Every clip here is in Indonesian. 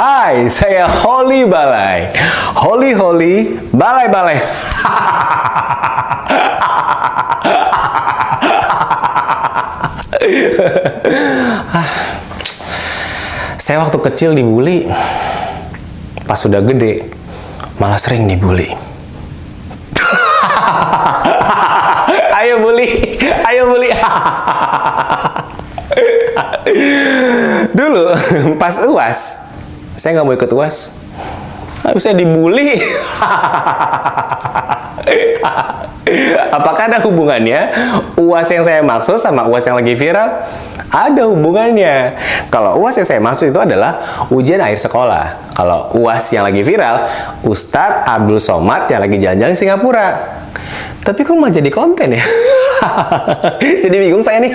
Hai, saya Holly Balai. Holly, Balai. Saya waktu kecil dibully. Pas sudah gede, malah sering dibully. Ayo bully. Dulu pas UAS, saya nggak mau ikut UAS. Bisa dibully. Apakah ada hubungannya UAS yang saya maksud sama UAS yang lagi viral? Ada hubungannya. Kalau UAS yang saya maksud itu adalah ujian akhir sekolah. Kalau UAS yang lagi viral, Ustadz Abdul Somad yang lagi jalan-jalan di Singapura. Tapi kok malah jadi konten ya? Jadi bingung saya nih.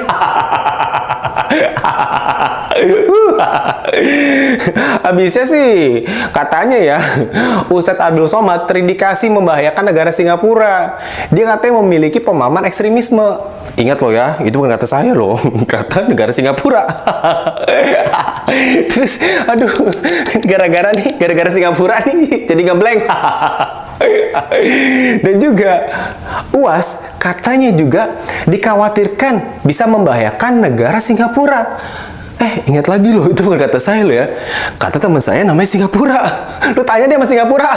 Habisnya sih katanya ya Ustadz Abdul Somad terindikasi membahayakan negara Singapura. Dia katanya memiliki pemahaman ekstremisme. Ingat loh ya, itu bukan kata saya loh, kata negara Singapura. Terus aduh, gara-gara Singapura nih jadi ngeblank. Dan juga UAS katanya juga dikhawatirkan bisa membahayakan negara Singapura. Ingat lagi loh, itu bukan kata saya loh ya. Kata teman saya namanya Singapura. Lu tanya dia sama Singapura.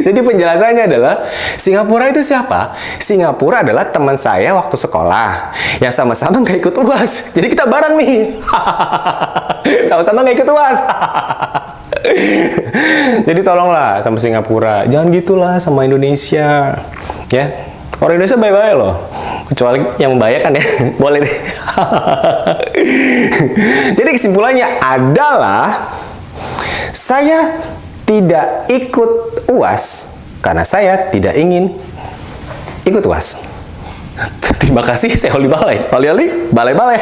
Jadi penjelasannya adalah Singapura itu siapa? Singapura adalah teman saya waktu sekolah yang sama-sama nggak ikut UAS. Jadi kita bareng nih. Sama-sama nggak ikut UAS. Jadi tolonglah sama Singapura, jangan gitulah sama Indonesia, ya. Orang Indonesia baik-baik loh, kecuali yang membahayakan ya. Boleh deh. Jadi kesimpulannya adalah saya tidak ikut UAS karena saya tidak ingin ikut UAS. Terima kasih, saya Holly Balai. Holly, Balai.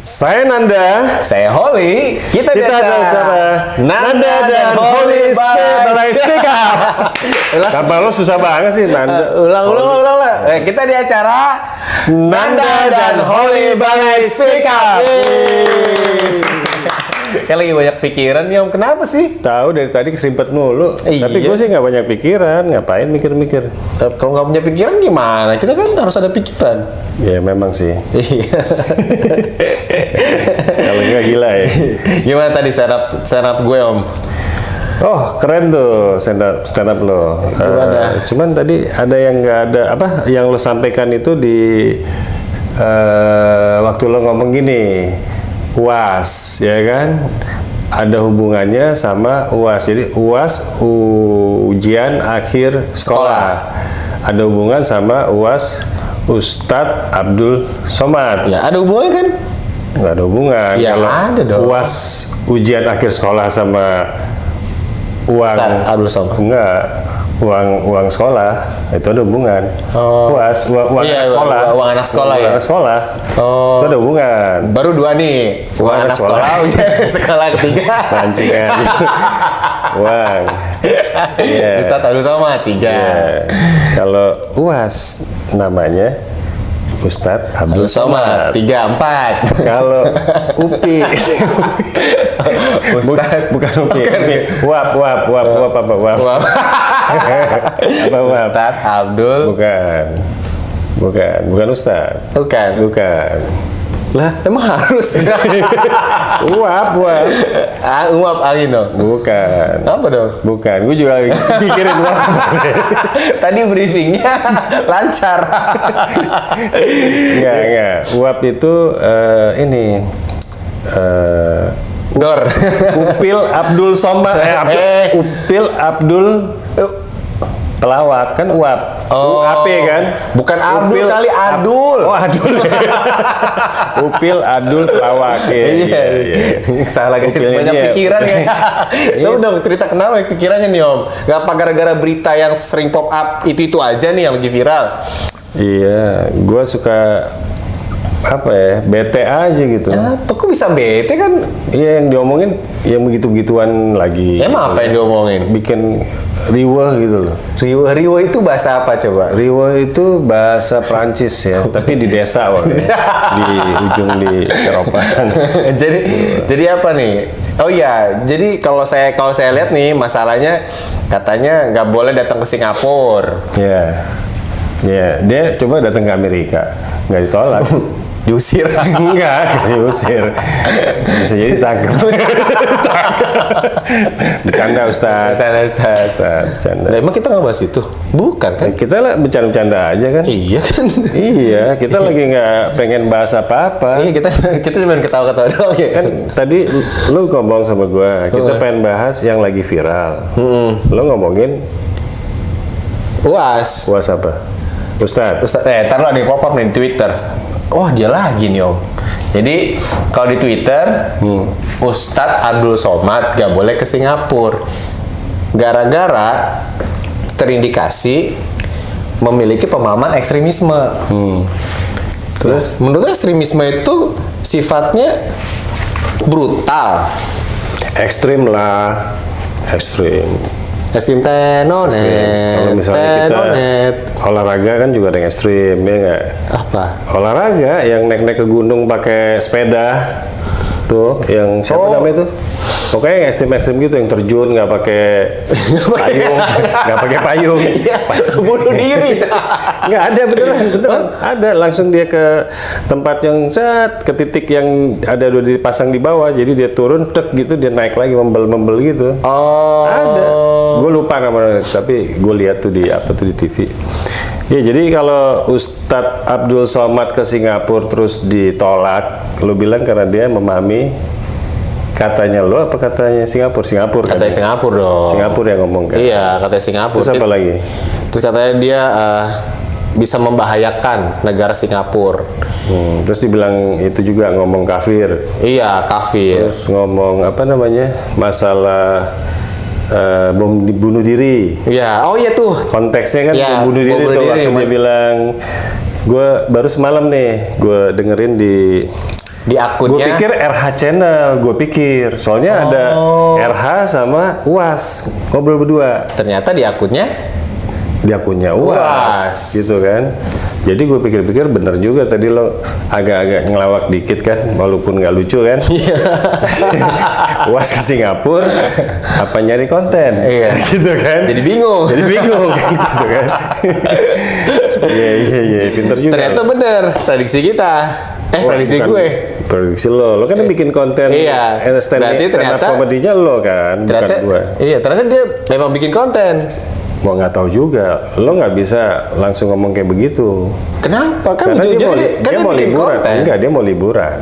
Saya Nanda, saya Holly. Kita di acara Nanda dan Holly Balai Speak Up. Kapan lo susah banget sih Nanda? Ulang. Kita di acara Nanda dan Holly Balai Speak Up. Kayak lagi banyak pikiran nih Om, kenapa sih? Tahu dari tadi kesimpet mulu. Iya. Tapi gue sih nggak banyak pikiran, ngapain mikir-mikir? Kalau nggak punya pikiran gimana? Kita kan harus ada pikiran. Ya memang sih. Iya. Kalau nggak gila ya. Gimana tadi stand up gue Om? Oh keren tuh stand up lo. Cuman tadi ada yang nggak ada apa? Yang lo sampaikan itu di waktu lo ngomong gini. UAS, ya kan? Ada hubungannya sama UAS. Jadi UAS ujian akhir sekolah. Ada hubungan sama UAS Ustadz Abdul Somad. Ya ada hubungannya kan? Nggak ada hubungan. Ya kalau ada dong. UAS ujian akhir sekolah sama uang Ustadz Abdul Somad. Enggak. Uang sekolah itu ada hubungan. UAS uang iya, anak sekolah. Uang anak sekolah ya. Anak sekolah. Itu ada hubungan. Baru dua nih. Uang anak sekolah, sekolah ketiga. Pancingan. Uang. Yeah. Ustadz Abdul Somad 3. Yeah. Kalau UAS namanya Ustadz Abdul Somad 3, 4. Kalau UPI Ustadz bukan UPI. Wap. Apa Wap? Ustadz Abdul. Bukan Ustadz. Bukan. Lah, emang harus. Uap. Uap angin dong. Bukan. Apa dong? Bukan. Gue juga pikirin uap. Tadi briefingnya lancar. Enggak. Uap itu ini Dor. Upil Abdul Somad. Upil Abdul pelawak kan UAP. UAP kan? Bukan Abdul kali Adul. Adul. Upil Adul pelawak. Iya. Salah guys. Banyak pikiran ya. Tahu dong cerita kenapa pikirannya nih Om? Gak apa gara-gara berita yang sering pop up itu aja nih yang lagi viral. Iya, gue suka apa ya, bete aja gitu. Apa kok bisa bete kan? Iya, yang diomongin yang begitu-begituan lagi. Emang apa yang diomongin? Bikin riweh gitu loh. Riweh itu bahasa apa coba? Riweh itu bahasa Prancis ya, tapi di desa waktu di ujung di Eropa. jadi apa nih? Oh iya, jadi kalau saya lihat nih masalahnya katanya nggak boleh datang ke Singapura. Ya, ya, dia coba datang ke Amerika, nggak ditolak. Diusir. Enggak diusir. Bisa jadi tangkap. Bercanda Ustaz. Bercanda. Nah, emang kita nggak bahas itu? Bukan kan? Kita lah bercanda-bercanda aja kan? Iya kan? Iya, kita lagi nggak pengen bahas apa-apa. Iya, kita cuma ketawa-ketawa doang ya kan? Tadi lu ngomong sama gua, kita pengen bahas yang lagi viral. Lu ngomongin UAS. UAS apa? Ustaz. Taruh nih pop-up nih di Twitter. Oh, dia lagi nih Om. Jadi kalau di Twitter, Ustadz Abdul Somad gak boleh ke Singapura gara-gara terindikasi memiliki pemahaman ekstremisme. Terus menurut ekstremisme itu sifatnya brutal. Ekstrim lah, ekstrim. Ekstrim tenonet. Kalau misalnya kita olahraga kan juga ada yang ekstrim, ya nggak? Apa? Olahraga yang naik-naik ke gunung pakai sepeda, tuh, yang siapa namanya tuh? Pokoknya yang ekstrim-ekstrim gitu, yang terjun nggak pakai payung, nggak pakai payung, bunuh diri. Nggak ada beneran, ada langsung dia ke tempat yang ke titik yang ada udah dipasang di bawah, jadi dia turun, tek gitu, dia naik lagi membel gitu. Oh. Ada. Gue lupa namanya, tapi gue lihat tuh di TV. Ya, jadi kalau Ustadz Abdul Somad ke Singapura terus ditolak, lu bilang karena dia memahami katanya lo apa katanya Singapura? Katanya Singapura dong. Singapura yang ngomong kan? Iya, katanya Singapura. Terus apa lagi? Terus katanya dia bisa membahayakan negara Singapura. Terus dibilang itu juga ngomong kafir. Iya, kafir. Terus ngomong apa namanya? Masalah bom bunuh diri. Iya, oh iya tuh. Konteksnya kan Ya, bom bunuh diri tuh waktu dia bilang, gue baru semalam nih, gue dengerin di akunnya. Gue pikir RH Channel, soalnya ada RH sama UAS ngobrol berdua. Ternyata di akunnya UAS, gitu kan. Jadi gue pikir-pikir bener juga tadi lo agak-agak ngelawak dikit kan, walaupun nggak lucu kan. UAS ke Singapura, apa nyari konten? Iya. Gitu kan. Jadi bingung kan, gitu kan. Iya, pinter juga. Ternyata bener prediksi kita. Prediksi gue. Prediksi lo kan bikin konten. Iya. Berarti ternyata komedinya lo kan, bukan gue. Iya, ternyata dia memang bikin konten. Gua nggak tahu juga. Lo nggak bisa langsung ngomong kayak begitu. Kenapa? Kan karena dia mau bikin liburan. konten. Enggak, dia mau liburan.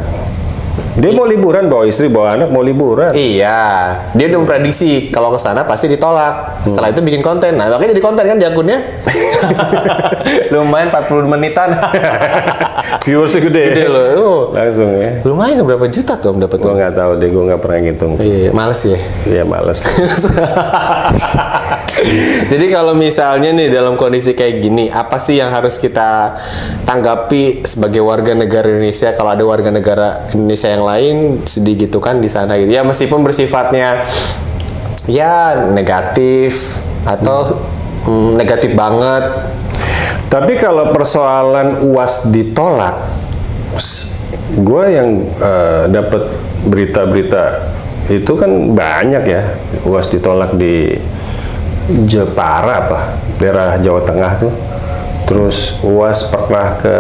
Dia mau liburan, bawa istri, bawa anak, mau liburan. Iya, dia udah memprediksi kalau ke sana pasti ditolak. Setelah itu bikin konten. Nah, makanya jadi konten kan di akunnya. Lumayan 40 menitan. Viewersnya gede loh. Langsung ya. Lumayan berapa juta tuh dapat? Gua nggak tahu deh, gua nggak pernah ngitung. Iya, males ya. Iya, males. Jadi kalau misalnya nih dalam kondisi kayak gini, apa sih yang harus kita tanggapi sebagai warga negara Indonesia kalau ada warga negara Indonesia yang lain sedih gitu kan di sana gitu. Ya meskipun bersifatnya ya negatif atau negatif banget. Tapi kalau persoalan UAS ditolak, gue yang dapat berita-berita itu kan banyak ya, UAS ditolak di Jepara apa, daerah Jawa Tengah tuh. Terus UAS pernah ke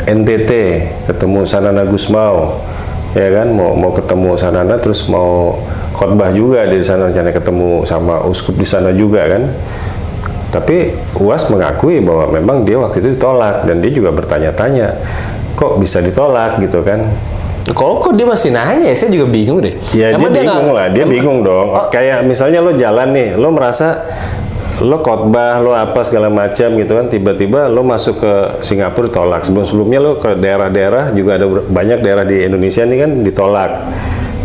NTT, ketemu Sanana Gusmao, ya kan, mau ketemu Sanana, terus mau khotbah juga di sana, rencana ketemu sama uskup di sana juga kan. Tapi UAS mengakui bahwa memang dia waktu itu ditolak, dan dia juga bertanya-tanya, kok bisa ditolak gitu kan. Kok dia masih nanya? Saya juga bingung deh. Ya dia bingung lah, dia bingung dong. Kayak misalnya lo jalan nih, lo merasa lo khotbah, lo apa segala macam gitu kan, tiba-tiba lo masuk ke Singapura ditolak. Sebelum-sebelumnya lo ke daerah-daerah juga ada banyak daerah di Indonesia nih kan ditolak.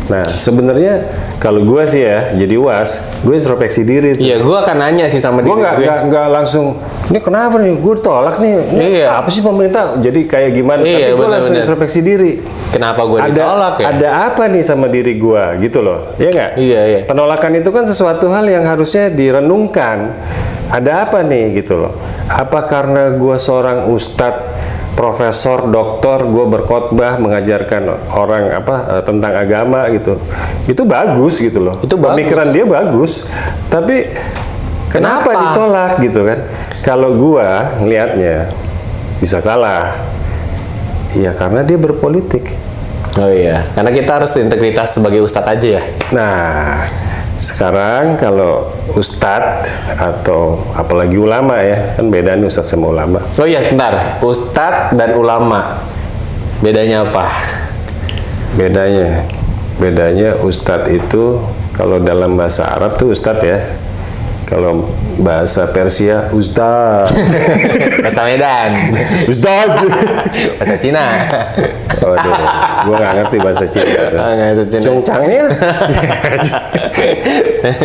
Nah, sebenarnya kalau gue sih ya jadi UAS, gue introspeksi diri tuh. Iya, gue akan nanya sih sama Gue diri nggak langsung, ini kenapa nih? Gue tolak nih. Ini Iya. apa sih pemerintah? Jadi kayak gimana? Iya, Tapi gue langsung benar-benar. introspeksi diri. Kenapa gue ditolak ya? Ada apa nih sama diri gue, gitu loh? Iya nggak? Iya, iya. Penolakan itu kan sesuatu hal yang harusnya direnungkan. Ada apa nih, gitu loh? Apa karena gue seorang ustadz, profesor, doktor, gue berkhotbah mengajarkan orang tentang agama gitu, itu bagus gitu loh. Itu bagus. Pemikiran dia bagus, tapi kenapa ditolak gitu kan? Kalau gue ngelihatnya bisa salah, ya karena dia berpolitik. Oh iya, karena kita harus integritas sebagai ustadz aja ya. Nah, sekarang kalau ustadz atau apalagi ulama ya, kan beda nih ustadz sama ulama. Oh iya, sebentar. Ustadz dan ulama. Bedanya apa? Bedanya ustadz itu kalau dalam bahasa Arab tuh ustadz ya. Kalau bahasa Persia ustadz. Bahasa Medan. Ustadz. Bahasa Cina. Waduh, gua nggak ngerti bahasa Cina. Ah, nggak bahasa Cina. Congcangnya.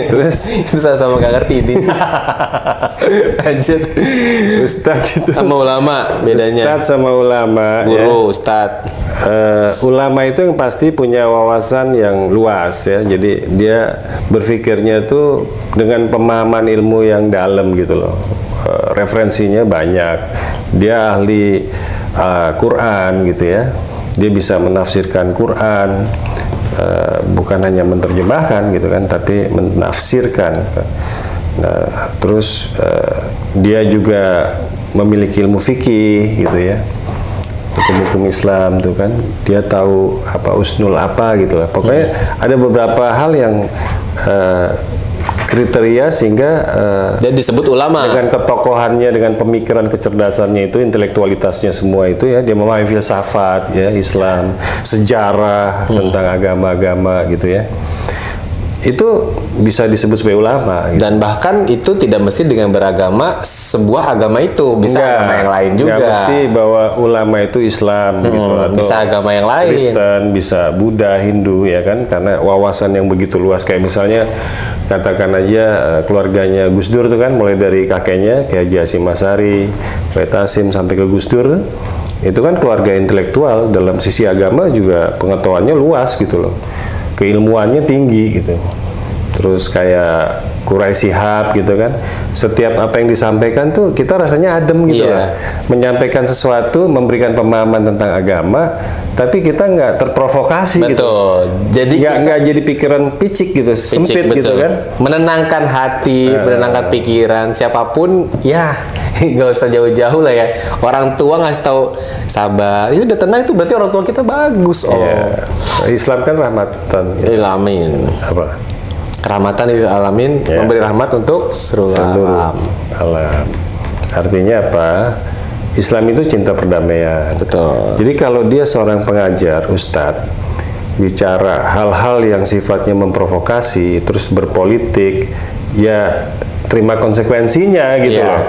Terus Itu sama-sama gak ngerti ini. Lanjut. ustadz itu Sama ulama bedanya. ustadz sama ulama ya. Guru, ustadz. Ulama itu yang pasti punya wawasan yang luas ya, jadi dia berpikirnya tuh dengan pemahaman ilmu yang dalam gitu loh. Referensinya banyak, dia ahli Quran gitu ya, dia bisa menafsirkan Quran, bukan hanya menerjemahkan gitu kan, tapi menafsirkan. Nah, terus dia juga memiliki ilmu fikih gitu ya, hukum-hukum Islam tuh kan, dia tahu apa usnul apa gitu lah. Pokoknya ada beberapa hal yang kriteria sehingga Dia disebut ulama. dengan ketokohannya, dengan pemikiran kecerdasannya itu, intelektualitasnya semua itu ya, dia memahami filsafat ya, Islam, sejarah tentang agama-agama gitu ya. Itu bisa disebut sebagai ulama gitu. Dan bahkan itu tidak mesti dengan beragama sebuah agama itu, bisa agama yang lain juga. Nggak mesti bahwa ulama itu Islam gitu, atau bisa agama yang lain. Kristen, bisa Buddha, Hindu ya kan, karena wawasan yang begitu luas. Kayak misalnya katakan aja keluarganya Gus Dur tuh kan, mulai dari kakeknya kayak Haji Hasyim Asy'ari, Wahid Hasyim sampai ke Gus Dur, itu kan keluarga intelektual, dalam sisi agama juga pengetahuannya luas gitu loh, keilmuannya tinggi gitu. Terus kayak Quraish Shihab gitu kan, setiap apa yang disampaikan tuh kita rasanya adem gitu lah. Menyampaikan sesuatu, memberikan pemahaman tentang agama, tapi kita nggak terprovokasi gitu. Betul. Jadi Nggak jadi pikiran picik gitu, sempit gitu kan. Menenangkan hati, menenangkan pikiran siapapun ya. Nggak usah jauh-jauh lah ya. Orang tua ngasih tahu sabar, itu udah tenang, itu berarti orang tua kita bagus. Oh, Ya, Islam kan rahmatan. Alamin. Apa? Rahmatan lil alamin, Ya. memberi rahmat untuk seluruh alam. alam. Artinya apa? Islam itu cinta perdamaian. Betul. Jadi kalau dia seorang pengajar, ustadz, bicara hal-hal yang sifatnya memprovokasi, terus berpolitik, ya terima konsekuensinya gitu Iya. loh.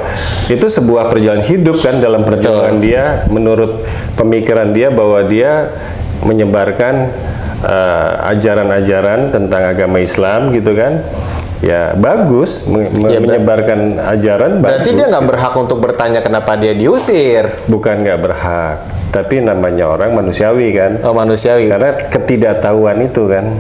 Itu sebuah perjalanan hidup kan, dalam perjuangan dia, menurut pemikiran dia bahwa dia menyebarkan ajaran-ajaran tentang agama Islam gitu kan. Ya bagus, menyebarkan ajaran. Berarti bagus, dia nggak berhak untuk bertanya kenapa dia diusir. bukan nggak berhak, tapi namanya orang manusiawi kan. Oh, manusiawi. Karena ketidaktahuan itu kan.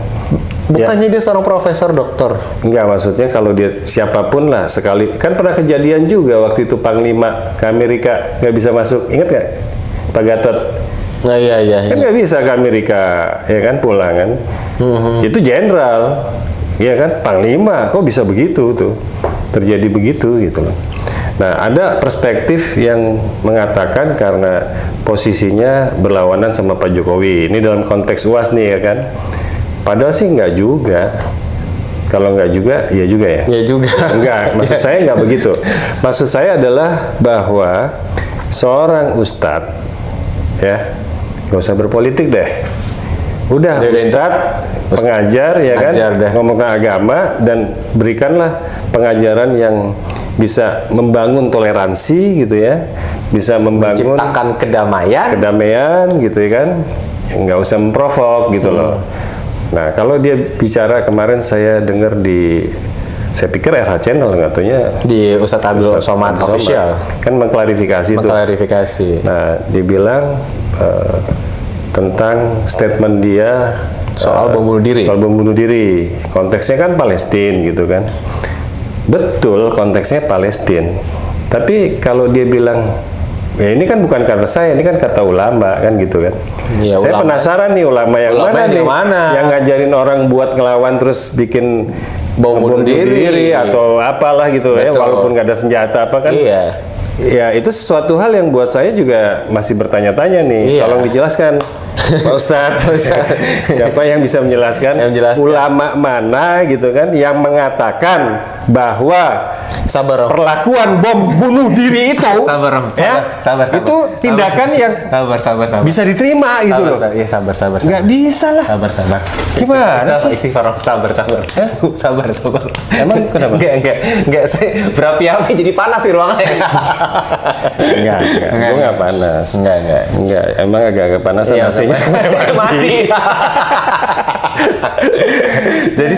Bukannya dia seorang profesor doktor. Enggak, maksudnya kalau dia siapapun lah, sekali kan pernah kejadian juga waktu itu Panglima ke Amerika nggak bisa masuk, ingat nggak Pak Gatot? Nah, iya. Kan nggak bisa ke Amerika ya kan, pulang kan. Itu jenderal ya kan, Panglima, kok bisa begitu tuh, terjadi begitu gitu loh. Nah, ada perspektif yang mengatakan karena posisinya berlawanan sama Pak Jokowi, ini dalam konteks UAS nih ya kan. Padahal sih nggak juga. Kalau nggak juga, ya juga ya. Ya juga. Enggak, maksud saya nggak begitu. Maksud saya adalah bahwa seorang ustadz, ya, nggak usah berpolitik deh. Udah, ustadz, pengajar, ya kan, ngomong agama, dan berikanlah pengajaran yang bisa membangun toleransi gitu ya, bisa membangun Menciptakan kedamaian. kedamaian gitu ya kan, nggak usah memprovok gitu loh. Nah, kalau dia bicara kemarin saya dengar saya pikir RH Channel, katanya Di Ustadz Abdul Somad Official kan mengklarifikasi itu. mengklarifikasi Nah, dibilang tentang statement dia soal bom bunuh diri. Soal bom bunuh diri. Konteksnya kan Palestina gitu kan. Betul, konteksnya Palestina. Tapi kalau dia bilang, ya ini kan bukan kata saya, ini kan kata ulama kan gitu kan. Ya, Saya ulama. penasaran nih ulama yang Ulama mana yang nih? mana? Yang ngajarin orang buat ngelawan terus bikin Bom bunuh diri. atau apalah gitu ya, Betul. walaupun nggak ada senjata apa kan. Iya. Ya, itu sesuatu hal yang buat saya juga masih bertanya-tanya nih. Iya. Tolong dijelaskan, Pak Ustadz. Siapa yang bisa menjelaskan? Yang menjelaskan. Ulama mana gitu kan yang mengatakan bahwa Sabar, Om. perlakuan bom bunuh diri itu Sabar, Om. ya, Sabar. itu tindakan yang Sabar. bisa diterima gitu loh. Iya, sabar. Nggak bisa lah. Sabar. Gimana sih? Istighfar, Om. Sabar. Sabar. Emang kenapa? Enggak. Saya berapi-api jadi panas di ruangan. Enggak. Gue nggak panas. Enggak. Emang agak panasan Iya, AC-nya. saya mati. Jadi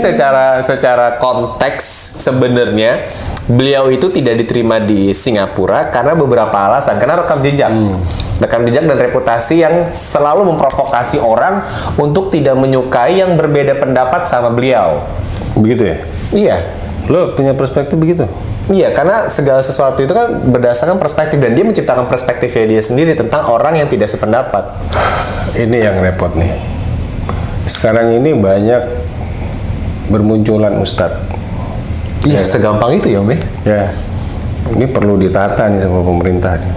secara konteks sebenarnya beliau itu tidak diterima di Singapura karena beberapa alasan, karena rekam jejak dan reputasi yang selalu memprovokasi orang untuk tidak menyukai yang berbeda pendapat sama beliau. Begitu ya? Iya. Lo punya perspektif begitu? Iya, karena segala sesuatu itu kan berdasarkan perspektif dan dia menciptakan perspektifnya dia sendiri tentang orang yang tidak sependapat. Ini yang repot nih. Sekarang ini banyak bermunculan ustadz. Iya, segampang itu ya, Om. Ya, ini perlu ditata nih sama pemerintah nih.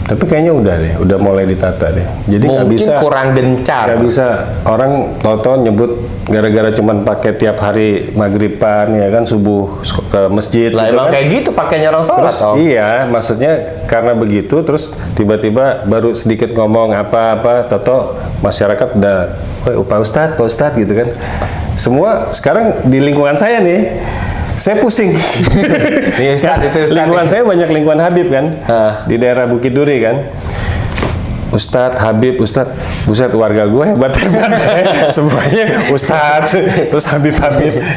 Tapi kayaknya udah mulai ditata deh. Jadi nggak Mungkin bisa kurang gencar. nggak bisa orang toto nyebut gara-gara cuman pakai tiap hari maghriban ya kan, subuh ke masjid. Lah gitu emang kan. kayak gitu pakainya orang sholat, Terus Om. iya, maksudnya karena begitu terus tiba-tiba baru sedikit ngomong apa-apa, toto masyarakat udah, Pak Ustadz gitu kan. Semua sekarang di lingkungan saya nih, saya pusing. Nih, Ustadz, itu Ustadz. Lingkungan saya banyak lingkungan Habib kan, di daerah Bukit Duri kan. Ustadz, Habib, Ustadz, buset warga gue hebat. Semuanya Ustadz, terus Habib.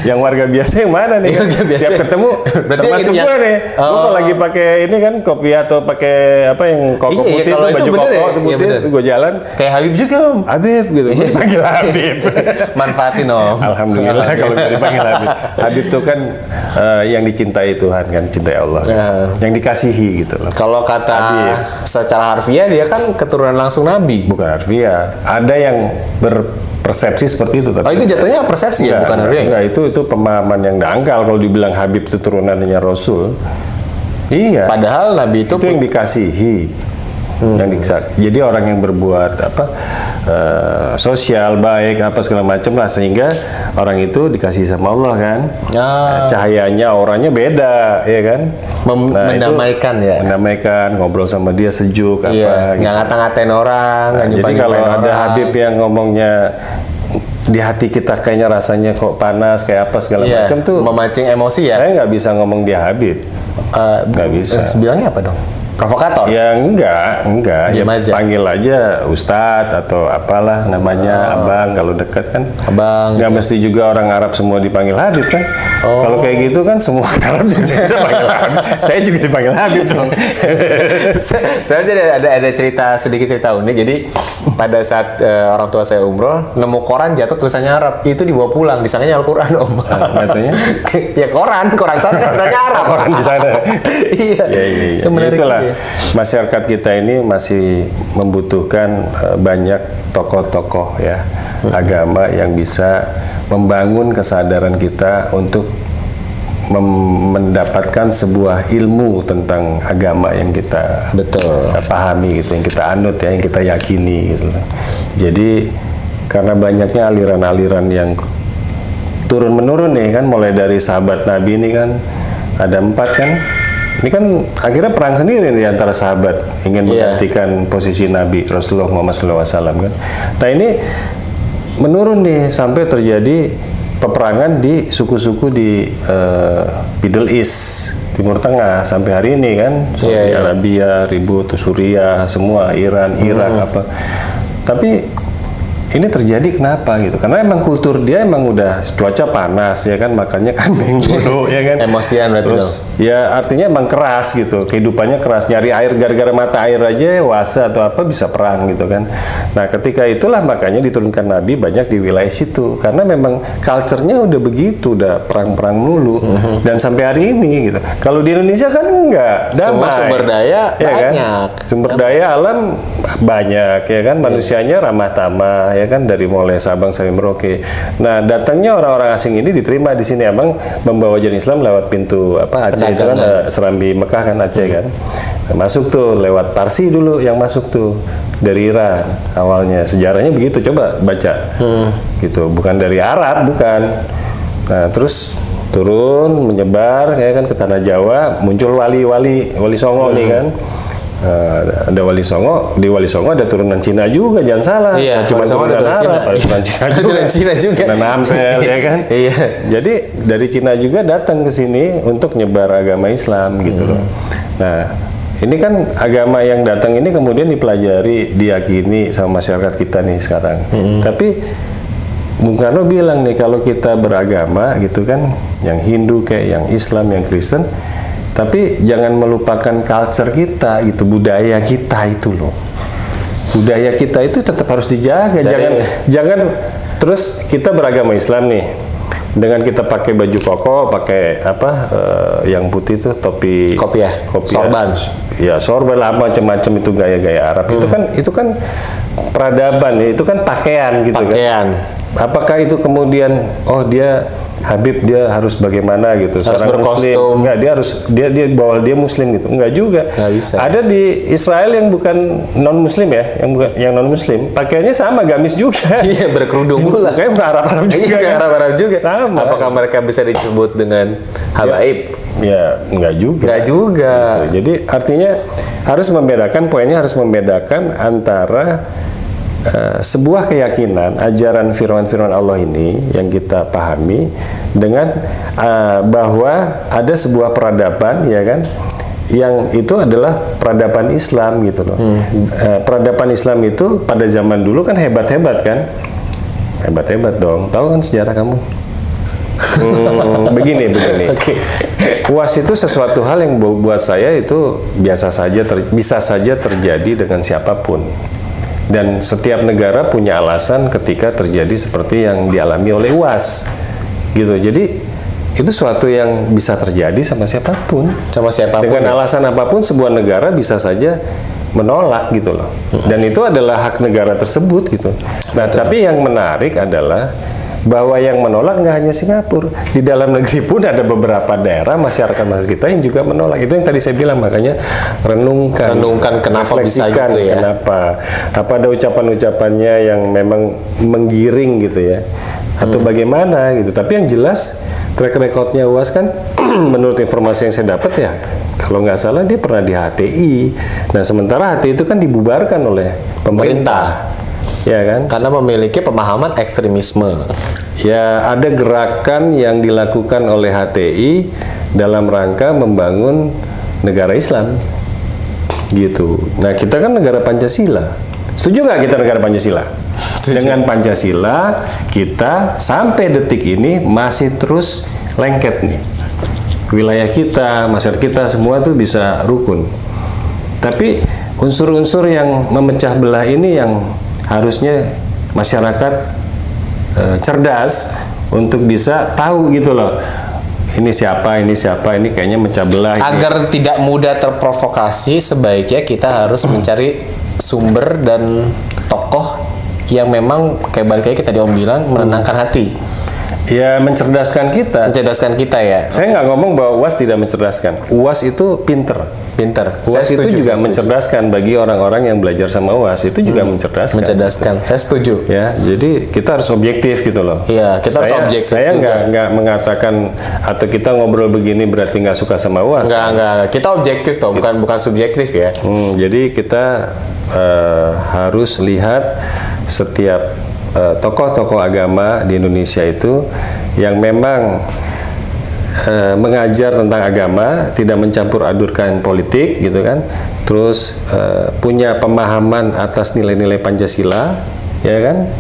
Yang warga biasa yang mana nih? Warga biasa. Tiap ketemu, Berarti termasuk yang- gue nih. Gue Oh. kalau lagi pakai ini kan kopi atau pakai apa yang koko Iya, putih, kalau tuh, itu baju bener koko ya? tuh Iya, putih, bener. gue jalan. Kayak Habib juga, Om. Habib gitu, gue dipanggil Habib. Manfaatin, Om. Alhamdulillah kalau gue dipanggil Habib. Habib tuh kan yang dicintai Tuhan kan, cintai Allah. Ya. Yang dikasihi gitu loh. Kalau kata Habib. secara harfiah dia kan keturunan langsung Nabi. Bukan harfiah. Ada yang berpersepsi seperti itu. Oh, itu jatuhnya persepsi ya, bukan harfiah. Enggak, itu pemahaman yang dangkal kalau dibilang Habib itu turunannya Rasul. Iya. Padahal Nabi itu itu yang dikasihi. Jadi orang yang berbuat sosial baik apa segala macam lah, sehingga orang itu dikasih sama Allah kan. Cahayanya, auranya beda, ya kan. Mendamaikan itu, ya. Mendamaikan, ngobrol sama dia sejuk Iya, apa. nggak ngata-ngatain orang, nggak Jadi nyumpahin kalau orang. ada Habib yang ngomongnya di hati kita kayaknya rasanya kok panas kayak apa segala Iya, macam tuh, memancing emosi ya. saya nggak bisa ngomong dia Habib. Nggak bisa. Bilangnya apa dong? Provokator? Ya enggak. Diam Ya, aja. panggil aja Ustadz atau apalah namanya, Abang kalau dekat kan. Abang, Nggak gitu. mesti juga orang Arab semua dipanggil Habib kan. Kalau kayak gitu kan semua Arab bisa panggil Habib. Saya juga dipanggil Habib dong. Saya jadi ada sedikit cerita unik. Jadi pada saat orang tua saya umroh, nemu koran jatuh tulisannya Arab, itu dibawa pulang, disangkanya Al-Quran, Om. Katanya? Ya koran sana tulisannya Arab. Orang di sana. Iya. Iya. Itu menarik Itulah juga ya. masyarakat kita ini masih membutuhkan banyak tokoh-tokoh ya agama yang bisa membangun kesadaran kita untuk mendapatkan sebuah ilmu tentang agama yang kita pahami gitu, yang kita anut ya, yang kita yakini gitu. Jadi karena banyaknya aliran-aliran yang turun menurun nih kan, mulai dari sahabat Nabi ini kan ada 4 kan. Ini kan akhirnya perang sendiri di antara sahabat ingin menggantikan posisi Nabi Rasulullah Muhammad SAW kan. Nah ini menurun nih sampai terjadi peperangan di suku-suku di Middle East, Timur Tengah sampai hari ini kan. Saudi Arabia ribut, Suriah, semua Iran, Irak apa. Tapi ini terjadi kenapa gitu? Karena emang kultur dia emang udah cuaca panas ya kan, makannya kambing dulu ya kan. Emosian berarti Terus ya artinya emang keras gitu, kehidupannya keras, nyari air gara-gara mata air aja oase atau apa bisa perang gitu kan. Nah ketika itulah makanya diturunkan Nabi banyak di wilayah situ, karena memang culture-nya udah begitu, udah perang-perang melulu dan sampai hari ini gitu. Kalau di Indonesia kan enggak, damai. Semua sumber daya ya banyak. Kan? Sumber daya alam banyak ya kan, manusianya ramah tamah ya kan, dari mulai Sabang sampai Merauke. Nah datangnya orang-orang asing ini diterima di sini, abang membawa ajaran Islam lewat pintu apa Aceh itu kan, Serambi Mekah kan Aceh kan. Nah, masuk tuh lewat Parsi dulu yang masuk tuh dari Iran awalnya, sejarahnya begitu, coba baca gitu, bukan dari Arab bukan. Nah terus turun menyebar ya kan ke tanah Jawa, muncul wali Songo nih kan. Ada Wali Songo, di Wali Songo ada turunan Cina juga, jangan salah. Iya, cuma turunan Arab, ada turunan Cina juga. Turunan Cina juga. Turunan Ampel ya kan. Iya. Jadi dari Cina juga datang ke sini untuk nyebar agama Islam gitu loh. Nah, ini kan agama yang datang ini kemudian dipelajari, diyakini sama masyarakat kita nih sekarang. Tapi Bung Karno bilang nih, kalau kita beragama gitu kan, yang Hindu kayak yang Islam, yang Kristen, tapi jangan melupakan culture kita gitu, budaya kita itu loh. Budaya kita itu tetap harus dijaga. Jangan terus kita beragama Islam nih, dengan kita pakai baju koko, pakai apa yang putih itu topi kopiah, sorban. Ya sorban lah, macam-macam itu gaya-gaya Arab. Itu kan peradaban, itu kan pakaian gitu kan. Apakah itu kemudian dia Habib dia harus bagaimana gitu, harus seorang muslim? Enggak, dia bahwa dia muslim gitu. Enggak juga. Nggak bisa. Ada di Israel yang bukan non muslim ya, yang non muslim, pakaiannya sama, gamis juga. Iya, berkerudung pula. Kayak Arab juga. Iya, Arab juga. Sama. Apakah mereka bisa disebut dengan habaib? Ya, enggak juga. Enggak juga. Gitu. Jadi artinya harus membedakan, poinnya harus membedakan antara sebuah keyakinan, ajaran firman-firman Allah ini yang kita pahami dengan bahwa ada sebuah peradaban ya kan, yang itu adalah peradaban Islam gitu loh. Peradaban Islam itu pada zaman dulu kan hebat-hebat kan, hebat-hebat dong. Tahu kan sejarah kamu? Begini. Okay. UAS itu sesuatu hal yang buat saya itu biasa saja, bisa saja terjadi dengan siapapun. Dan setiap negara punya alasan ketika terjadi seperti yang dialami oleh UAS, gitu. Jadi itu suatu yang bisa terjadi sama siapapun. Dengan alasan apapun sebuah negara bisa saja menolak gitu loh. Dan itu adalah hak negara tersebut gitu. Nah, tapi yang menarik adalah bahwa yang menolak nggak hanya Singapura, di dalam negeri pun ada beberapa daerah masyarakat kita yang juga menolak. Itu yang tadi saya bilang, makanya renungkan kenapa bisa gitu ya, kenapa, apa ada ucapannya yang memang menggiring gitu ya, atau bagaimana gitu. Tapi yang jelas track recordnya UAS kan menurut informasi yang saya dapat ya, kalau nggak salah dia pernah di HTI. Nah sementara HTI itu kan dibubarkan oleh pemerintah. Ya kan? Karena memiliki pemahaman ekstremisme. Ya, ada gerakan yang dilakukan oleh HTI dalam rangka membangun negara Islam. Gitu. Nah, kita kan negara Pancasila. Setuju nggak kita negara Pancasila? Setuju. Dengan Pancasila, kita sampai detik ini masih terus lengket nih. Wilayah kita, masyarakat kita semua tuh bisa rukun. Tapi unsur-unsur yang memecah belah ini yang harusnya masyarakat cerdas untuk bisa tahu gitu loh. Ini siapa, ini kayaknya mecah belah. Agar tidak mudah terprovokasi, sebaiknya kita harus mencari sumber dan tokoh yang memang kayak balik lagi kita bilang menenangkan hati. Ya, mencerdaskan kita. Mencerdaskan kita ya. Saya nggak ngomong bahwa UAS tidak mencerdaskan. UAS itu pinter. UAS itu juga mencerdaskan bagi orang-orang yang belajar sama UAS, itu juga mencerdaskan. Saya setuju. Ya, jadi kita harus objektif gitu loh. Iya, kita harus objektif. Saya nggak mengatakan atau kita ngobrol begini berarti nggak suka sama UAS. Enggak. Kita objektif toh, bukan subjektif ya. Jadi kita harus lihat setiap tokoh-tokoh agama di Indonesia itu yang memang mengajar tentang agama, tidak mencampur adurkan politik gitu kan, terus punya pemahaman atas nilai-nilai Pancasila ya kan,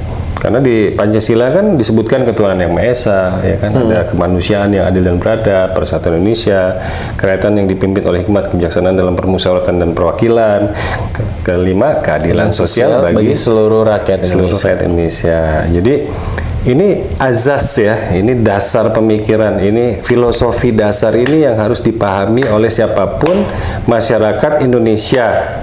Karena di Pancasila kan disebutkan ketuhanan yang Maha Esa, ya kan, ada kemanusiaan yang adil dan beradab, persatuan Indonesia, kerakyatan yang dipimpin oleh hikmat kebijaksanaan dalam permusyawaratan dan perwakilan. Kelima, keadilan sosial bagi seluruh rakyat Indonesia. Jadi ini azas ya, ini dasar pemikiran, ini filosofi dasar ini yang harus dipahami oleh siapapun masyarakat Indonesia,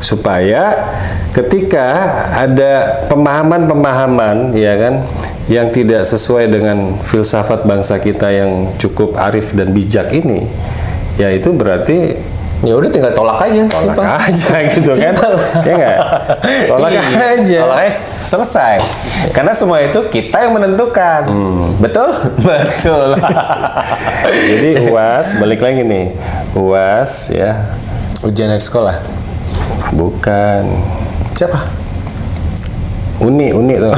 supaya ketika ada pemahaman-pemahaman ya kan yang tidak sesuai dengan filsafat bangsa kita yang cukup arif dan bijak ini, ya itu berarti ya udah tinggal tolak aja, aja gitu kan, ya nggak, tolak aja, tolak aja selesai. Karena semua itu kita yang menentukan, betul, betul. Jadi UAS balik lagi nih, UAS ya, ujian akhir sekolah. Bukan. Siapa? Uni tuh.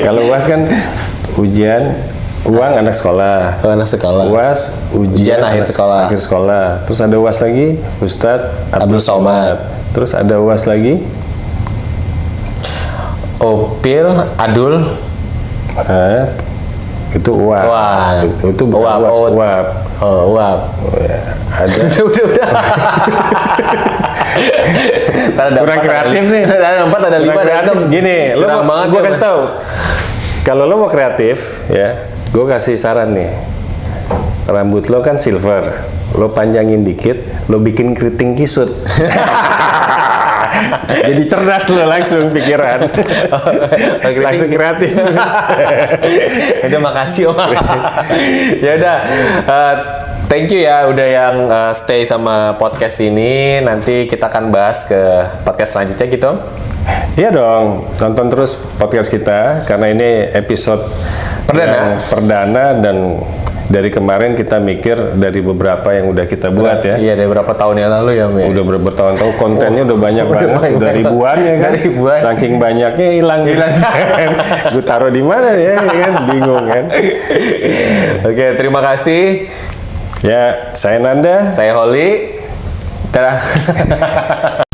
Kalau UAS kan ujian uang anak sekolah. Anak sekolah. UAS ujian akhir sekolah. Akhir sekolah. Terus ada UAS lagi Ustadz Abdul Somad. Terus ada UAS lagi Opil Adul. Itu UAP. Itu bukan UAS. UAP. Oh, UAP. Ada. udah. Kurang kreatif nih. Ada 4, ada 5, ada 6. Gini, gue kasih tahu. Kalau lo mau kreatif, ya, gue kasih saran nih. Rambut lo kan silver, lo panjangin dikit, lo bikin keriting kisut. Jadi cerdas lo langsung pikiran. Langsung kreatif. Udah, makasih Om. Ya udah, thank you ya udah yang stay sama podcast ini. Nanti kita akan bahas ke podcast selanjutnya gitu. Iya dong, tonton terus podcast kita karena ini episode perdana dan dari kemarin kita mikir dari beberapa yang udah kita buat ya. Iya, dari beberapa tahun yang lalu ya, Om. Udah bertahun-tahun, kontennya udah banyak banget, udah ribuan ya kan. Ribuan. Saking banyaknya hilang. Gue taruh di mana ya kan, bingung kan. Oke, terima kasih. Ya, saya Nanda. Saya Holly. Dadah.